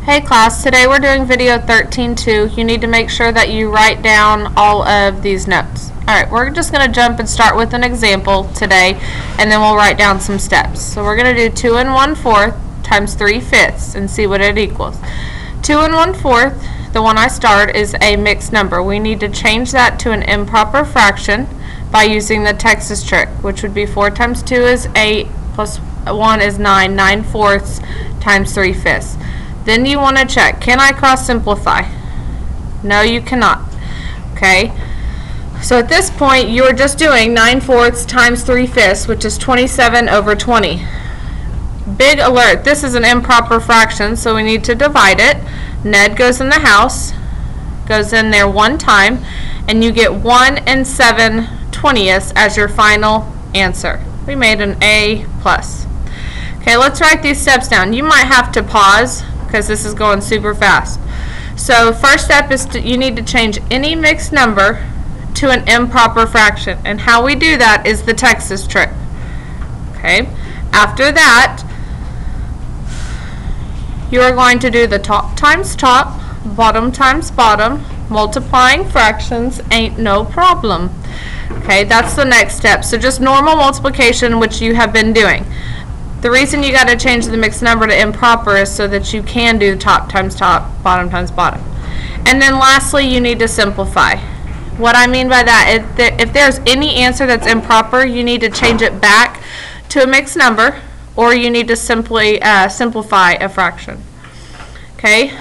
Hey class, today we're doing video 13.2. You need to make sure that you write down all of these notes. Alright, we're just going to jump and start with an example today, and then we'll write down some steps. So we're going to do 2 1/4 times 3/5 and see what it equals. 2 1/4, the one I start, is a mixed number. We need to change that to an improper fraction by using the Texas trick, which would be 4 times 2 is 8, plus 1 is 9, 9/4 times 3/5. Then you want to check, can I cross simplify? No, you cannot. Okay, so at this point you're just doing 9/4 times 3/5, which is 27 over 20. Big alert, this is an improper fraction, so we need to divide it. Ned goes in the house, goes in there one time, and you get 1 7/20 as your final answer. We made an A+. Okay, let's write these steps down. You might have to pause because this is going super fast. So first step is you need to change any mixed number to an improper fraction, and how we do that is the Texas trick. Okay, after that you are going to do the top times top, bottom times bottom. Multiplying fractions ain't no problem. Okay, that's the next step. So just normal multiplication, which you have been doing. The reason you got to change the mixed number to improper is so that you can do top times top, bottom times bottom. And then lastly, you need to simplify. What I mean by that, if there's any answer that's improper, you need to change it back to a mixed number, or you need to simply simplify a fraction. Okay,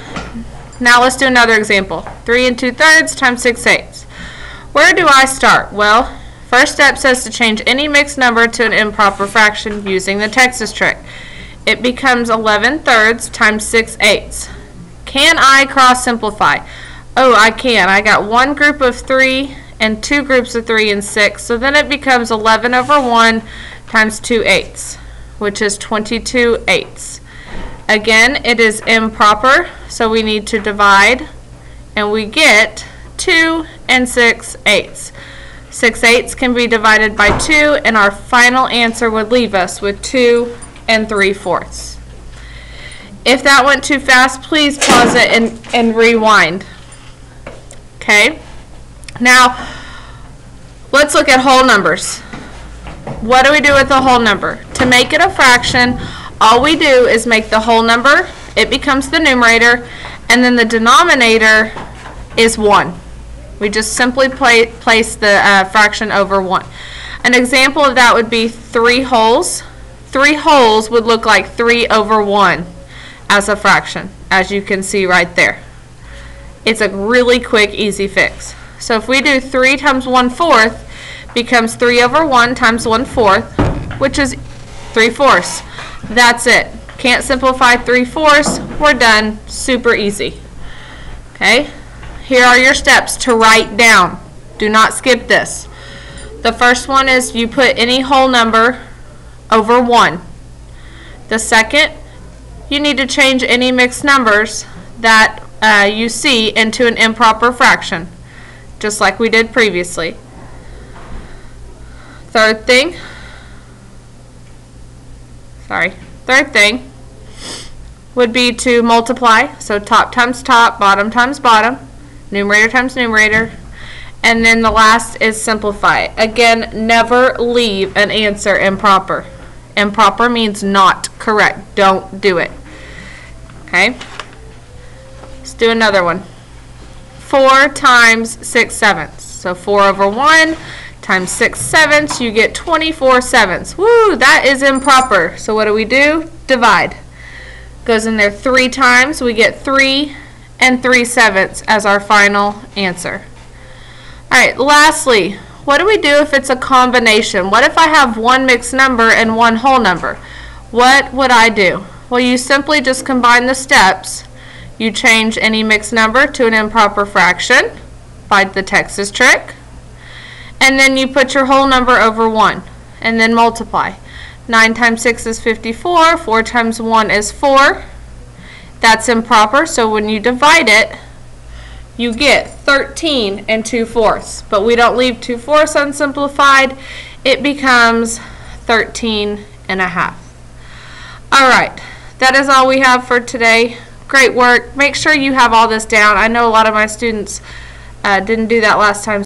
now let's do another example. 3 2/3 times 6/8. Where do I start? Well, first step says to change any mixed number to an improper fraction using the Texas trick. It becomes 11/3 times 6/8. Can I cross simplify? Oh, I can. I got one group of 3 and two groups of 3 and 6. So then it becomes 11 over 1 times 2/8, which is 22/8. Again, it is improper, so we need to divide, and we get 2 6/8. 6/8 can be divided by 2, and our final answer would leave us with 2 3/4. If that went too fast, please pause it and rewind. Okay, now let's look at whole numbers. What do we do with a whole number? To make it a fraction, all we do is make the whole number, it becomes the numerator, and then the denominator is 1. We just simply place the fraction over 1. An example of that would be 3 wholes. 3 wholes would look like 3 over 1 as a fraction, as you can see right there. It's a really quick, easy fix. So if we do 3 times 1/4 becomes 3 over 1 times 1/4, which is 3/4. That's it. Can't simplify 3/4. We're done. Super easy. Okay? Here are your steps to write down. Do not skip this. The first one is you put any whole number over 1. The second, you need to change any mixed numbers that you see into an improper fraction, just like we did previously. Third thing would be to multiply. So top times top, bottom times bottom, numerator times numerator, and then the last is simplify. Again, never leave an answer improper. Improper means not correct. Don't do it. Okay? Let's do another one. 4 times 6/7. So 4 over 1 times 6/7, you get 24/7. Woo, that is improper. So what do? Divide. Goes in there 3 times, we get 3 3/7 as our final answer. Alright, lastly, what do we do if it's a combination? What if I have one mixed number and one whole number? What would I do? Well, you simply just combine the steps. You change any mixed number to an improper fraction by the Texas trick, and then you put your whole number over 1 and then multiply. 9 times 6 is 54, 4 times 1 is 4. That's improper, so when you divide it, you get 13 2/4. But we don't leave 2/4 unsimplified. It becomes 13 1/2. Alright, that is all we have for today. Great work. Make sure you have all this down. I know a lot of my students didn't do that last time,